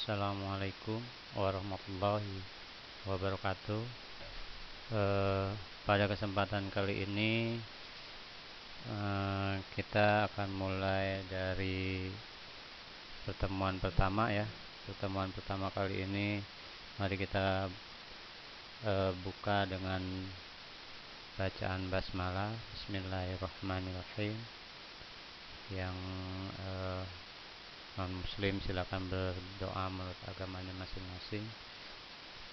Assalamualaikum warahmatullahi wabarakatuh. Eh, Pada kesempatan kali ini kita akan mulai dari pertemuan pertama ya. Pertemuan pertama kali ini mari kita buka dengan bacaan basmalah. Bismillahirrahmanirrahim. Yang non muslim silakan berdoa menurut agamanya masing-masing.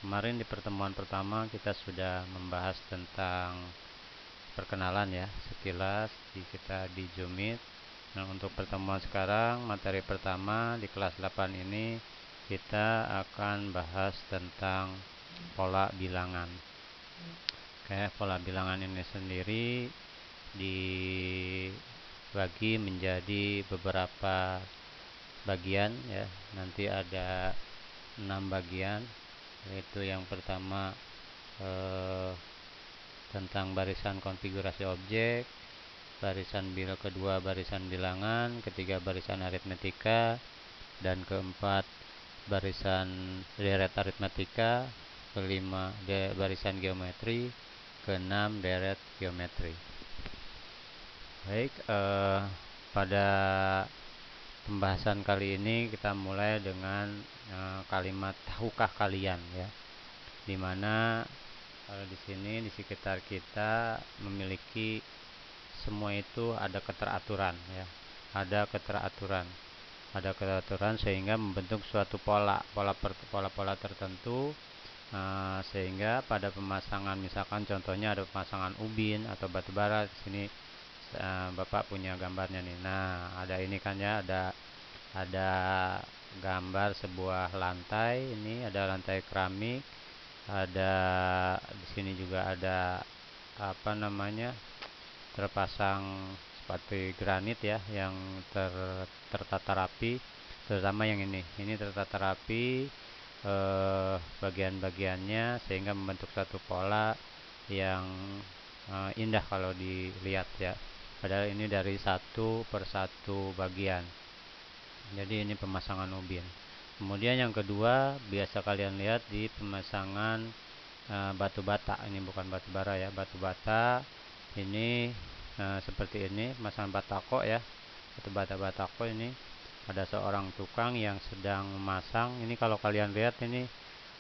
Kemarin di pertemuan pertama kita sudah membahas tentang perkenalan ya, sekilas kita di Jumit. Nah, untuk pertemuan sekarang, materi pertama di kelas 8 ini kita akan bahas tentang pola bilangan. Oke, pola bilangan ini sendiri dibagi menjadi beberapa bagian ya. Nanti ada 6 bagian, yaitu yang pertama tentang barisan konfigurasi objek, kedua barisan bilangan, ketiga barisan aritmetika, dan keempat barisan deret aritmetika, kelima barisan geometri, keenam deret geometri. Baik, pada pembahasan kali ini kita mulai dengan kalimat tahukah kalian ya, dimana di sini di sekitar kita memiliki semua itu ada keteraturan ya, ada keteraturan sehingga membentuk suatu pola tertentu, sehingga pada pemasangan misalkan contohnya ada pemasangan ubin atau batu bara. Di sini Bapak punya gambarnya nih. Nah, ada ini kan ya, ada gambar sebuah lantai. Ini ada lantai keramik. Ada di sini juga ada terpasang seperti granit ya, yang tertata rapi, terutama yang ini tertata rapi bagian-bagiannya sehingga membentuk satu pola yang indah kalau dilihat ya. Padahal ini dari satu per satu bagian. Jadi ini pemasangan ubin. Kemudian yang kedua biasa kalian lihat di pemasangan batu bata. Ini bukan batu bara ya, batu bata. Ini seperti ini pemasangan batako ya. Batu bata batako ini ada seorang tukang yang sedang memasang. Ini kalau kalian lihat ini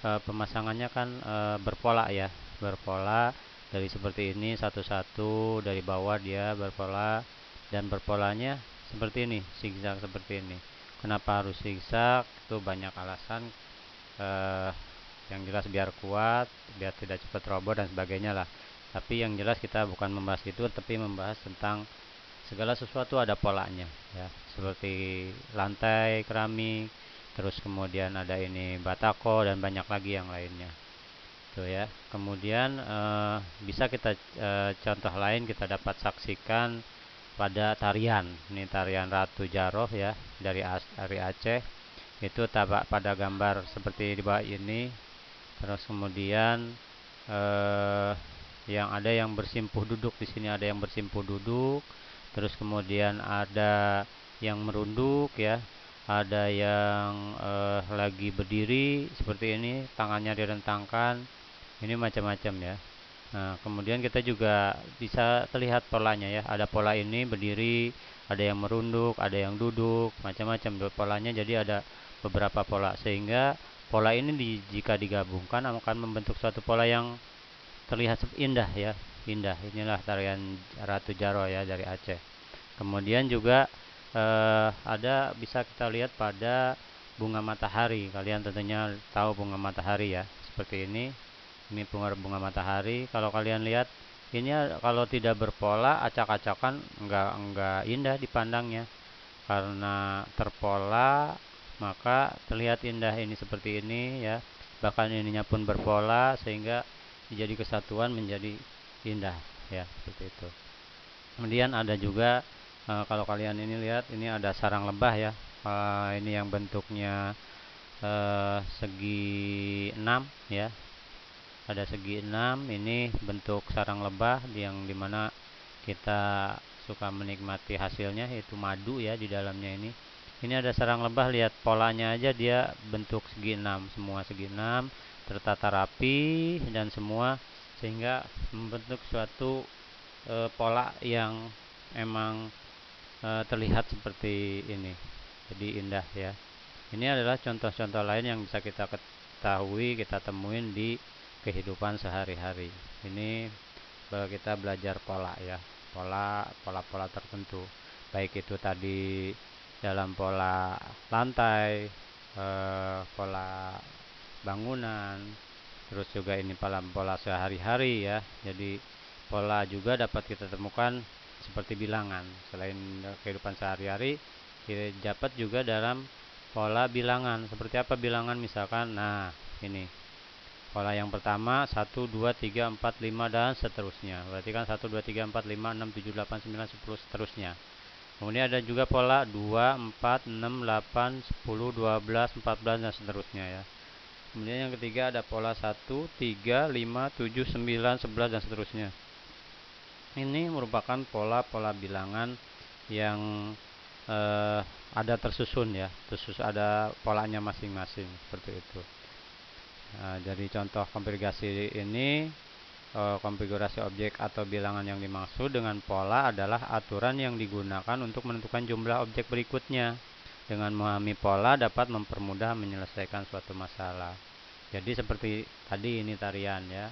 pemasangannya kan berpola ya, berpola dari seperti ini satu-satu dari bawah dia berpola, dan berpolanya seperti ini, zigzag seperti ini. Kenapa harus zigzag? Itu banyak alasan. Yang jelas biar kuat, biar tidak cepat roboh dan sebagainya lah. Tapi yang jelas kita bukan membahas itu, tapi membahas tentang segala sesuatu ada polanya ya, seperti lantai keramik, terus kemudian ada ini batako dan banyak lagi yang lainnya tuh ya. Kemudian bisa kita contoh lain kita dapat saksikan pada tarian. Ini tarian Ratu Jaroh ya, dari Aceh. Itu pada gambar seperti di bawah ini. Terus kemudian yang ada yang bersimpuh duduk, di sini ada yang bersimpuh duduk. Terus kemudian ada yang merunduk ya, ada yang lagi berdiri seperti ini, tangannya direntangkan. Ini macam-macam ya. Nah, kemudian kita juga bisa terlihat polanya ya. Ada pola ini berdiri, ada yang merunduk, ada yang duduk, macam-macam polanya. Jadi ada beberapa pola, sehingga pola ini jika digabungkan akan membentuk suatu pola yang terlihat indah ya, indah. Inilah tarian Ratu Jaro ya dari Aceh. Kemudian juga ada bisa kita lihat pada bunga matahari. Kalian tentunya tahu bunga matahari ya, seperti ini. Ini bunga matahari. Kalau kalian lihat ini kalau tidak berpola, acak-acakan, enggak indah dipandangnya. Karena terpola maka terlihat indah ini seperti ini ya. Bahkan ininya pun berpola sehingga menjadi kesatuan, menjadi indah ya, seperti itu. Kemudian ada juga kalau kalian ini lihat, ini ada sarang lebah ya. Ini yang bentuknya segi 6 ya. Ada segi 6, ini bentuk sarang lebah yang dimana kita suka menikmati hasilnya, yaitu madu ya di dalamnya ini. Ini ada sarang lebah, lihat polanya aja, dia bentuk segi 6, semua segi 6, tertata rapi dan semua, sehingga membentuk suatu pola yang emang terlihat seperti ini. Jadi indah ya. Ini adalah contoh-contoh lain yang bisa kita ketahui, kita temuin di kehidupan sehari-hari. Ini kita belajar pola ya, pola-pola tertentu. Baik itu tadi dalam pola lantai, pola bangunan, terus juga ini pola sehari-hari ya. Jadi pola juga dapat kita temukan seperti bilangan. Selain kehidupan sehari-hari, kita dapat juga dalam pola bilangan. Seperti apa bilangan misalkan? Nah, ini pola yang pertama 1, 2, 3, 4, 5 dan seterusnya. Berarti kan 1, 2, 3, 4, 5, 6, 7, 8, 9, 10 seterusnya. Kemudian ada juga pola 2, 4, 6, 8, 10, 12, 14 dan seterusnya ya. Kemudian yang ketiga ada pola 1, 3, 5, 7, 9, 11 dan seterusnya. Ini merupakan pola-pola bilangan yang ada tersusun ya, ada polanya masing-masing seperti itu. Nah, dari contoh konfigurasi ini, konfigurasi objek atau bilangan yang dimaksud dengan pola adalah aturan yang digunakan untuk menentukan jumlah objek berikutnya. Dengan memahami pola dapat mempermudah menyelesaikan suatu masalah. Jadi seperti tadi ini tarian ya.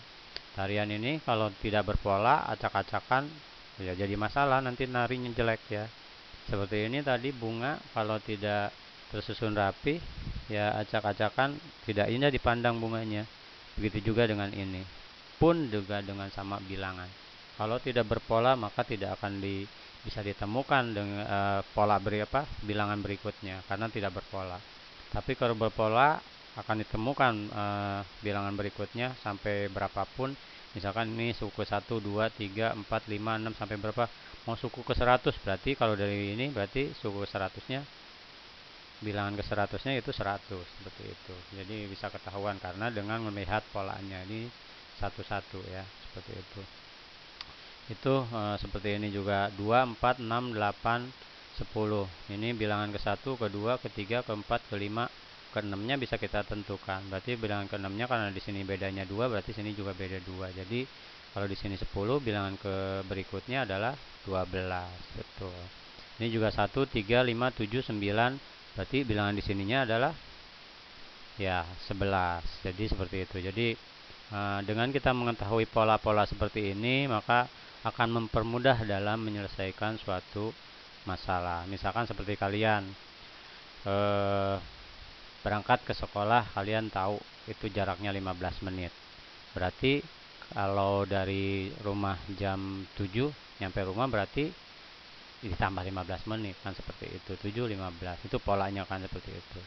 Tarian ini kalau tidak berpola, acak-acakan, ya jadi masalah, nanti narinya jelek ya. Seperti ini tadi bunga kalau tidak tersusun rapi, ya acak-acakan, tidak indah dipandang bunganya. Begitu juga dengan ini. Pun juga dengan sama bilangan. Kalau tidak berpola maka tidak akan bisa ditemukan dengan pola bilangan berikutnya karena tidak berpola. Tapi kalau berpola akan ditemukan bilangan berikutnya sampai berapapun. Misalkan ini suku 1, 2, 3, 4, 5, 6 sampai berapa? Mau suku ke 100, berarti kalau dari ini berarti suku ke 100-nya, bilangan ke 100-nya itu 100 seperti itu. Jadi bisa ketahuan karena dengan melihat polanya ini satu-satu ya, seperti itu. Itu seperti ini juga 2, 4, 6, 8, 10. Ini bilangan ke 1, ke 2, ke 3, ke 4, ke 5, ke 6-nya bisa kita tentukan. Berarti bilangan ke 6-nya karena di sini bedanya 2, berarti sini juga beda 2. Jadi kalau di sini 10, bilangan ke berikutnya adalah 12. Betul. Ini juga 1, 3, 5, 7, 9. Berarti bilangan di sininya adalah ya 11. Jadi seperti itu. Jadi dengan kita mengetahui pola-pola seperti ini, maka akan mempermudah dalam menyelesaikan suatu masalah. Misalkan seperti kalian eh, berangkat ke sekolah, kalian tahu itu jaraknya 15 menit. Berarti kalau dari rumah jam 7 nyampe rumah berarti ditambah 15 menit kan, seperti itu. 7, 15 itu polanya kan seperti itu.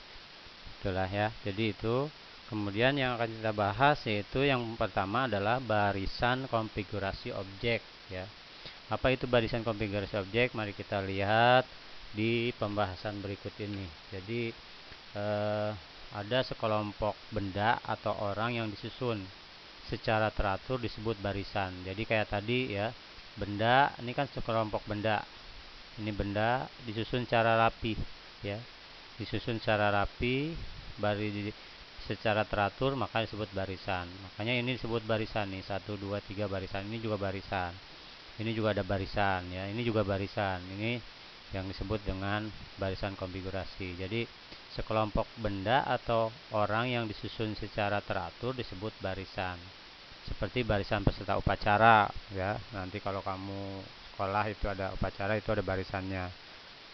Itulah ya. Jadi itu. Kemudian yang akan kita bahas yaitu yang pertama adalah barisan konfigurasi objek ya. Apa itu barisan konfigurasi objek? Mari kita lihat di pembahasan berikut ini. Jadi ada sekelompok benda atau orang yang disusun secara teratur disebut barisan. Jadi kayak tadi ya, benda ini kan sekelompok benda. Ini benda disusun secara rapi ya. Disusun secara rapi, secara teratur, maka disebut barisan. Makanya ini disebut barisan nih, 1, 2, 3 barisan. Ini juga barisan. Ini juga ada barisan ya. Ini juga barisan. Ini yang disebut dengan barisan konfigurasi. Jadi sekelompok benda atau orang yang disusun secara teratur disebut barisan. Seperti barisan peserta upacara ya. Nanti kalau kamu sekolah itu ada upacara, itu ada barisannya.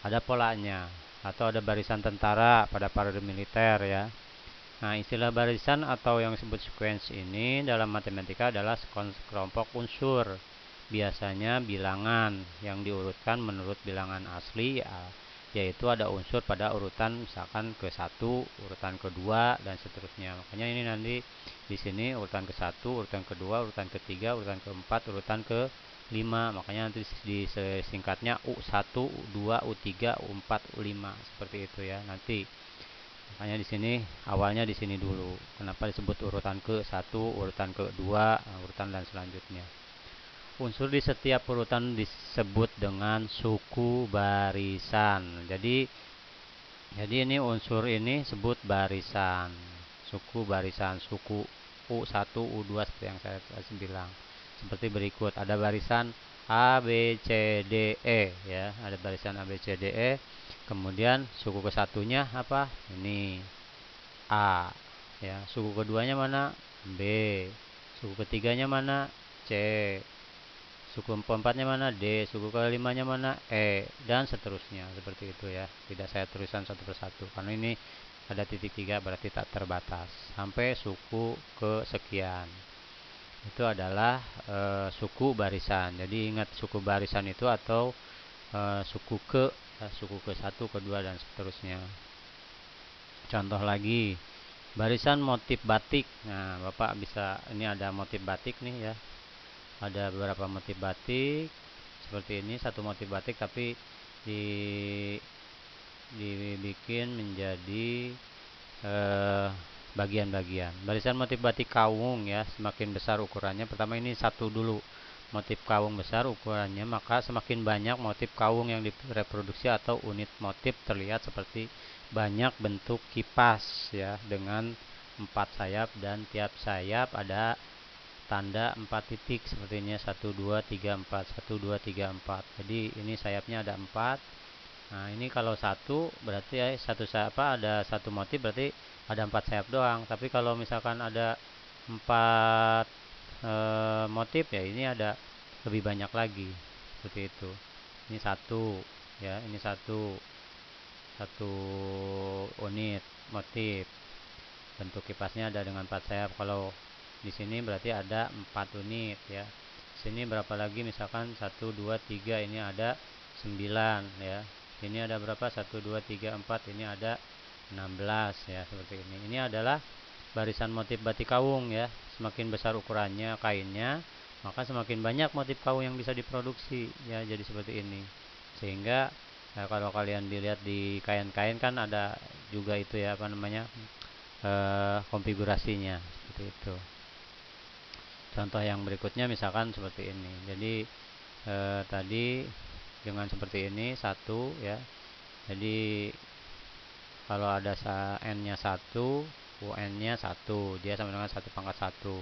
Ada polanya. Atau ada barisan tentara pada parade militer ya. Nah, istilah barisan atau yang disebut sequence ini dalam matematika adalah sekelompok unsur, biasanya bilangan yang diurutkan menurut bilangan asli ya, yaitu ada unsur pada urutan misalkan ke 1, urutan kedua dan seterusnya. Makanya ini nanti di sini urutan ke 1, urutan kedua, urutan ketiga, urutan keempat, urutan ke 5. Makanya nanti disingkatnya U1, U2, U3, U4, U5 seperti itu ya. Nanti makanya di sini awalnya di sini dulu. Kenapa disebut urutan ke-1, urutan ke-2, urutan dan selanjutnya. Unsur di setiap urutan disebut dengan suku barisan. Jadi Jadi ini unsur ini sebut barisan, suku barisan, suku U1, U2 seperti yang saya bilang. Seperti berikut, ada barisan A, B, C, D, E ya, ada barisan A, B, C, D, E. Kemudian suku kesatunya apa? Ini A ya. Suku keduanya mana? B. Suku ketiganya mana? C. Suku keempatnya mana? D. Suku kelimanya mana? E. Dan seterusnya. Seperti itu ya. Tidak saya tulisan satu persatu. Karena ini ada titik tiga berarti tak terbatas. Sampai suku kesekian. Itu adalah suku barisan. Jadi ingat suku barisan itu atau suku ke. Suku ke satu, kedua, dan seterusnya. Contoh lagi. Barisan motif batik. Nah, Bapak bisa, ini ada motif batik nih ya. Ada beberapa motif batik seperti ini, satu motif batik tapi di dibikin menjadi bagian-bagian. Barisan motif batik kawung ya, semakin besar ukurannya. Pertama ini satu dulu. Motif kawung besar ukurannya, maka semakin banyak motif kawung yang direproduksi atau unit motif terlihat seperti banyak bentuk kipas ya dengan 4 sayap dan tiap sayap ada tanda 4 titik sepertinya 1 2 3 4 1 2 3 4. Jadi ini sayapnya ada 4. Nah, ini kalau satu berarti ya satu sayap apa ada satu motif berarti ada 4 sayap doang. Tapi kalau misalkan ada 4 motif ya ini ada lebih banyak lagi. Seperti itu. Ini satu ya, ini satu satu unit motif. Bentuk kipasnya ada dengan 4 sayap. Kalau di sini berarti ada 4 unit ya. Sini berapa lagi misalkan 1 2 3 ini ada 9 ya. Ini ada berapa? 1 2 3 4 ini ada 16 ya seperti ini. Ini adalah barisan motif batik kawung ya. Semakin besar ukurannya kainnya, maka semakin banyak motif kawung yang bisa diproduksi ya. Jadi seperti ini. Sehingga kalau kalian dilihat di kain-kain kan ada juga itu ya apa namanya konfigurasinya seperti itu. Contoh yang berikutnya misalkan seperti ini. Jadi tadi dengan seperti ini satu ya. Jadi kalau ada n-nya 1, un-nya 1, dia sama dengan 1/1.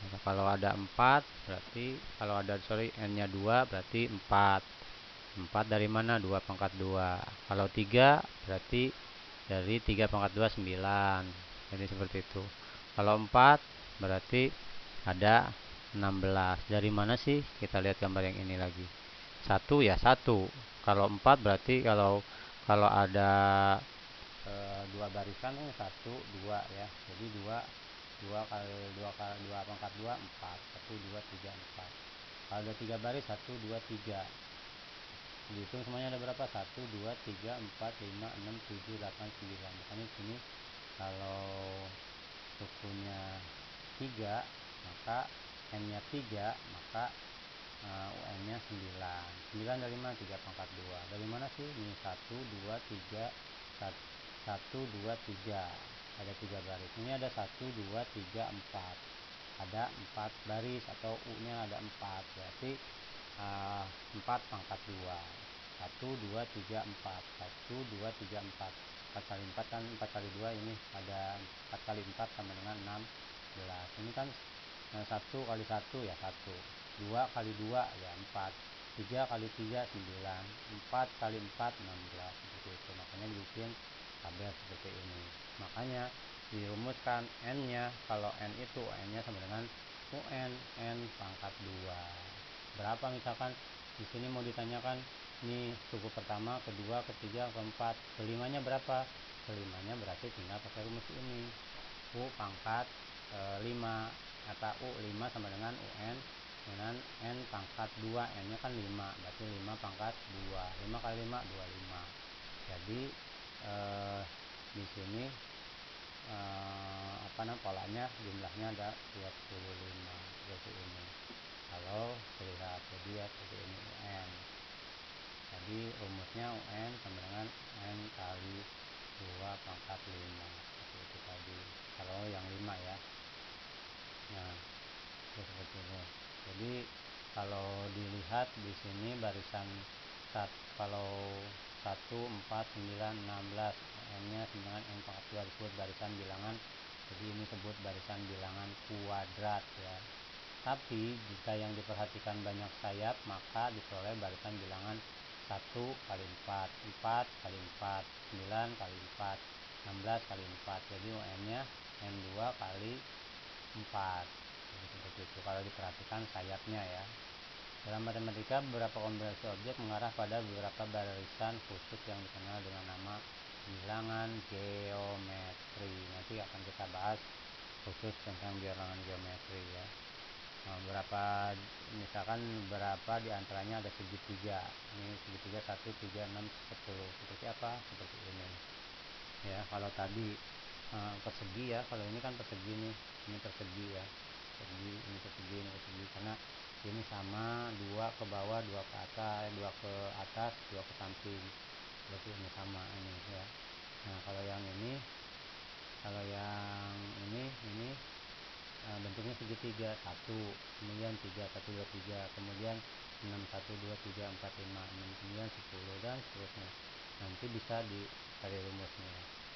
Nah, kalau ada 4 berarti kalau ada n-nya 2 berarti 4. 4 dari mana? 2/2. Kalau 3 berarti dari 3/2 9. Jadi seperti itu. Kalau 4 berarti ada 16. Dari mana sih? Kita lihat gambar yang ini lagi. 1 ya 1. Kalau 4 berarti kalau ada dua barisan ini 1 2 ya. Jadi 2 2 kali 2 kali 2 pangkat 2 4. 1 2 3 4. Kalau ada 3 baris 1 2 3. Dihitung semuanya ada berapa? 1 2 3 4 5 6 7 8 9. Makanya sini kalau sukunya 3 maka n-nya 3 maka un-nya 9. 9 dari mana? 3/2. Dari mana sih? Ini 1 2 3 1 2 3. Ada 3 baris. Ini ada 1 2 3 4. Ada 4 baris atau u-nya ada 4. Berarti 4/2. 1 2 3 4. 1 2 3 4. 4 kali 4 kan 4 kali 2 ini ada 4 kali 4 sama dengan 16. Ini kan 1 kali 1 ya 1. 2 kali 2 ya 4. 3 kali 3 9. 4 kali 4 16. Seperti itu. Makanya dibikin tabel seperti ini. Makanya dirumuskan n-nya, kalau n itu n-nya sama dengan un n pangkat 2. Berapa misalkan di sini mau ditanyakan ini suku pertama, kedua, ketiga, keempat, kelimanya berapa? Kelimanya berarti tinggal pakai rumus ini. U pangkat 5 atau U5 sama dengan UN dengan N pangkat 2. N nya kan 5 berarti 5/2. 5 kali 5 25. Jadi di sini polanya jumlahnya ada 25 seperti ini. Kalau terlihat jadi ya seperti ini UN. Jadi rumusnya UN sama dengan N kali 2/5 seperti itu tadi. Kalau yang 5 ya. Nah, seperti ini. Jadi kalau dilihat di sini barisan kalau 1, 4, 9, 16. N nya dengan N pangkat 2 disebut barisan bilangan, jadi ini disebut barisan bilangan kuadrat ya. Tapi jika yang diperhatikan banyak sayap, maka diperoleh barisan bilangan 1 kali 4, 4 kali 4, 9 kali 4, 16 kali 4. Jadi UN nya N2 kali 4. Jadi seperti itu kalau diperhatikan sayapnya ya. Dalam matematika, beberapa kombinasi objek mengarah pada beberapa barisan khusus yang dikenal dengan nama bilangan geometri. Nanti akan kita bahas khusus tentang bilangan geometri ya. Nah, misalkan berapa diantaranya ada segitiga. Ini segitiga 1, 3, 6, 10. Seperti apa? Seperti ini. Ya, kalau tadi persegi ya, kalau ini kan persegi nih. Ini persegi ya. Ini persegi. Karena ini sama, 2 ke bawah, 2 ke atas, 2 ke atas, 2 ke samping. Berarti ini sama ini ya. Nah, kalau yang ini bentuknya segitiga, 1, kemudian 3, 1, 2, 3, kemudian 6, 1, 2, 3, 4, 5, 6, kemudian 10 dan seterusnya. Nanti bisa dicari rumusnya.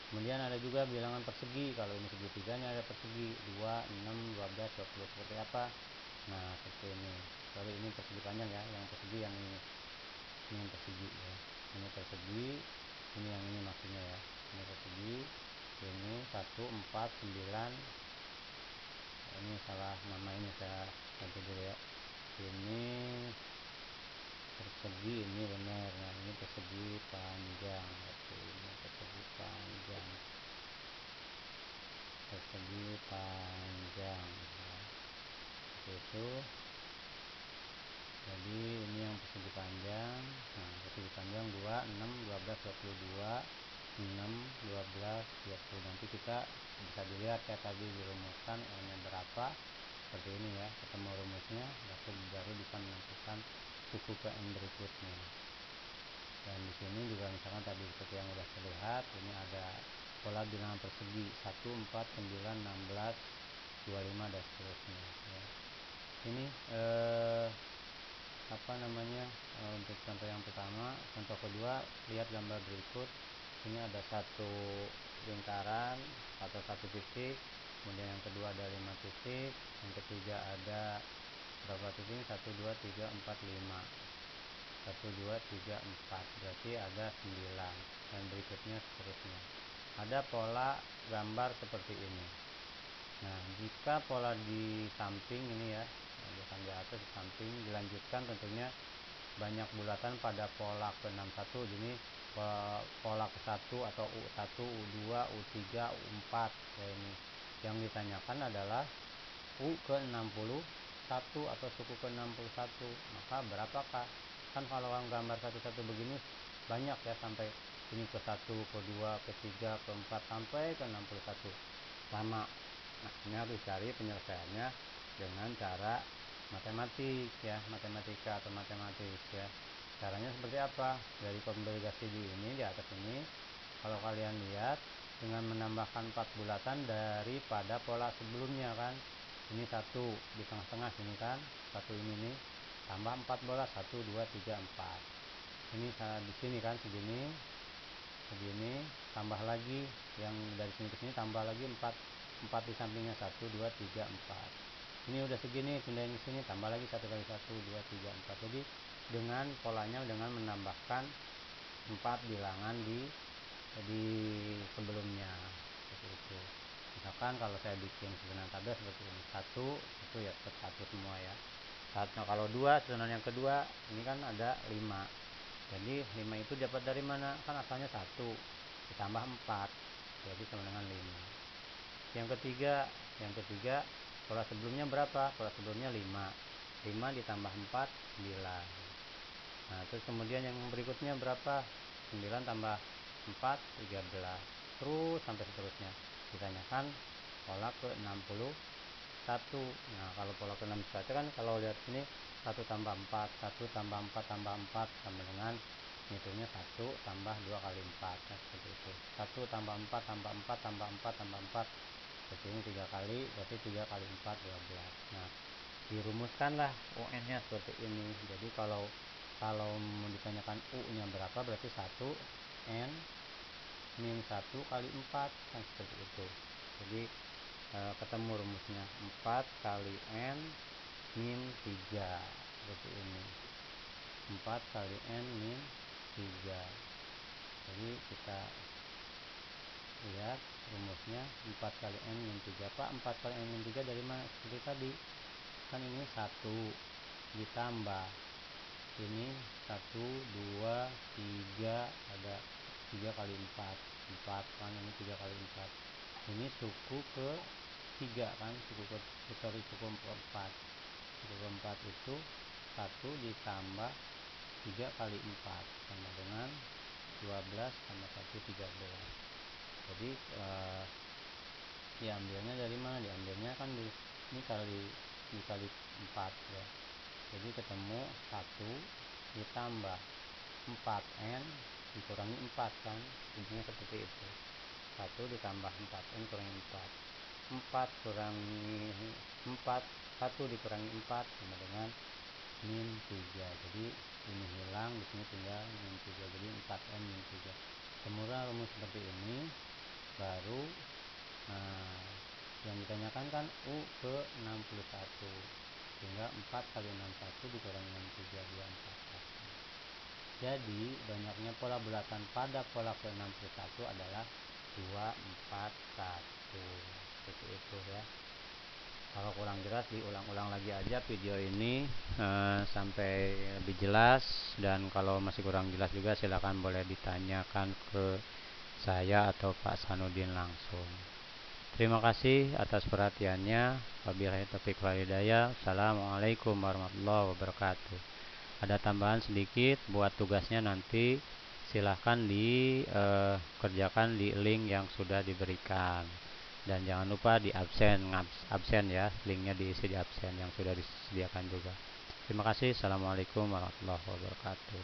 Kemudian ada juga bilangan persegi. Kalau ini segitiga, ini ada persegi 2, 6, 12, 20. Seperti apa? Nah, seperti ini. Sorry, ini persegi panjang ya. Yang persegi yang ini. Ini yang persegi ya. Ini persegi. Ini yang ini maksudnya ya. Ini persegi. Ini 1, 4, 9. Ini salah nama, ini saya ganti dulu ya. Ini persegi, ini benar. Nah, ini persegi panjang. Oke, ini persegi panjang. Persegi panjang ya. Seperti itu. Jadi ini yang persegi panjang. Nah, persegi panjang 2, 6, 12, 22, 6, 12, 20. Nanti kita bisa dilihat ya, tadi dirumuskan N-nya berapa. Seperti ini ya, ketemu rumusnya, baru bisa menentukan suku ke N berikutnya. Dan di sini juga misalkan tadi seperti yang sudah terlihat, ini ada pola bilangan persegi 1, 4, 9, 16, 25 dan seterusnya ya. Ini untuk contoh yang pertama. Contoh kedua, lihat gambar berikut. Ini ada satu lingkaran atau satu titik, kemudian yang kedua ada 5 titik, yang ketiga ada berapa titik? 1, 2, 3, 4, 5. 1, 2, 3, 4, berarti ada 9, dan berikutnya seterusnya. Ada pola gambar seperti ini. Nah, jika pola di samping ini ya, bukan di atas, di samping, dilanjutkan tentunya banyak bulatan pada pola ke-61. Jadi pola ke-1 atau U1, U2, U3, U4 ya. Ini yang ditanyakan adalah U ke-61 atau suku ke-61, maka berapakah? Kan kalau gambar satu-satu begini banyak ya, sampai ini ke-1, ke-2, ke-3, ke-4 sampai ke-61, lama. Nah, ini harus dicari penyelesaiannya dengan cara matematik ya, matematika atau matematis ya. Caranya seperti apa? Dari kombinasi di atas ini, kalau kalian lihat, dengan menambahkan 4 bulatan daripada pola sebelumnya kan. Ini 1 di tengah-tengah sini kan, 1 ini nih, tambah 4 bola, 1, 2, 3, 4. Ini di sini kan segini, tambah lagi yang dari sini ke sini, tambah lagi 4 di sampingnya, 1, 2, 3, 4. Ini udah segini, pindahin ke sini, tambah lagi 1 kali 1, 2, 3, 4. Jadi dengan polanya, dengan menambahkan 4 bilangan di sebelumnya, seperti itu. Misalkan kalau saya bikin susunan tabel seperti ini, 1 ya tetap 1 semua ya. Nah, kalau 2, susunan yang kedua ini kan ada 5. Jadi 5 itu dapat dari mana? Kan asalnya 1 ditambah 4, jadi sama dengan 5. Yang ketiga, pola sebelumnya berapa? Pola sebelumnya 5. 5 ditambah 4, 9. Nah, terus kemudian yang berikutnya berapa? 9 tambah 4, 13. Terus sampai seterusnya. Ditanyakan pola ke-61. Nah, kalau pola ke-61 kan kalau lihat sini 1 tambah 4, 1 tambah 4 tambah 4 sama dengan ngitungnya 1 tambah 2 kali 4. Nah, seperti itu. 1 tambah 4 tambah 4 tambah 4 tambah 4. Seperti ini 3 kali, berarti 3 kali 4, 12. Nah, dirumuskanlah UN-nya seperti ini. Jadi kalau kalau mau ditanyakan U-nya berapa berarti 1 N min 1 kali 4 kan seperti itu. Jadi ketemu rumusnya 4 kali N min 3 seperti ini. 4 kali N min 3. Jadi kita lihat rumusnya 4 kali N min 3. Pak, 4 kali N min 3 dari mana? Seperti tadi kan ini 1 ditambah ini 1, 2, 3, ada 3 kali 4 kan, ini 3 kali 4, ini suku ke 3 kan, suku keempat. Suku keempat itu 1 ditambah 3 kali 4 sama dengan 12 tambah 1 13. Jadi diambilnya dari mana? Diambilnya kan ini dikali 4 ya. Jadi ketemu 1 ditambah 4N dikurangi 4 kan, intinya seperti itu. 1 ditambah 4N kurangi 4. 4 kurangi 4, 1 dikurangi 4 sama dengan min 3. Jadi ini hilang, di sini tinggal min 3. Jadi 4N min 3. Kemudian rumus seperti ini baru yang ditanyakan kan U ke 61. Sehingga 4 kali 61 dikurangi 63, 241. Jadi banyaknya pola bulatan pada pola ke 61 adalah 241. Seperti itu ya. Kalau kurang jelas diulang-ulang lagi aja video ini sampai lebih jelas, dan kalau masih kurang jelas juga silakan boleh ditanyakan ke saya atau Pak Sanudin langsung. Terima kasih atas perhatiannya. Wabillahi taufiq wal hidayah. Assalamualaikum warahmatullahi wabarakatuh. Ada tambahan sedikit buat tugasnya nanti, silahkan dikerjakan di link yang sudah diberikan, dan jangan lupa di absen ya, linknya diisi di absen yang sudah disediakan juga. Terima kasih. Assalamualaikum warahmatullahi wabarakatuh.